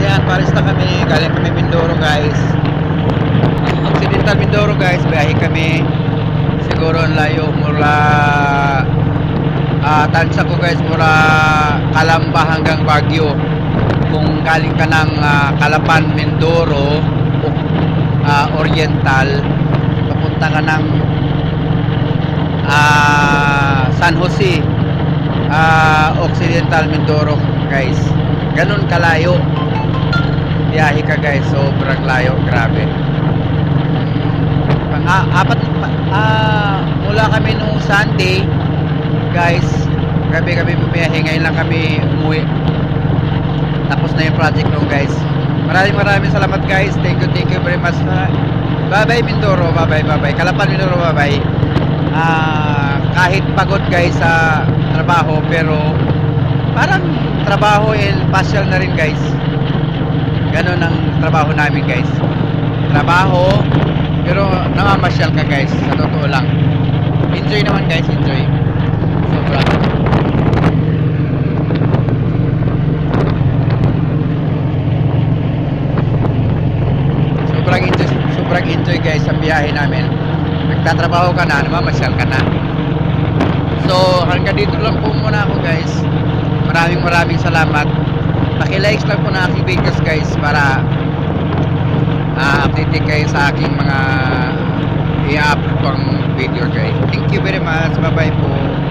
Ayan, pares na kami. Galing kami Mindoro guys. Occidental Mindoro guys. Biyahe kami. Siguro ang layo mula tansya ko guys mula Calamba hanggang Baguio. Kung galing ka ng Calapan, Mindoro, Oriental, papunta ka ng San Jose, Occidental Mindoro guys. Ganun kalayo biyahe ka guys, sobrang layo, grabe. Mula kami nung Sunday guys, gabi kami bumiyahe, ngayon lang kami umuwi. Tapos na yung project nung guys. Maraming salamat guys, thank you very much. Bye bye Mindoro, bye bye Calapan, Mindoro, bye bye. Kahit pagod guys sa trabaho, pero parang trabaho and pasyal na rin guys. Ganon ang trabaho namin guys, trabaho pero namamasyal ka guys, sa totoo lang. Enjoy naman guys, enjoy sobrang enjoy guys ang biyahe namin. Nagtatrabaho ka na, namamasyal ka na. So hanggang dito lang po muna ako guys. Maraming salamat. Paki-likes lang po na aking videos guys para update kayo sa aking mga i-upload pang video guys. Thank you very much. Bye bye po.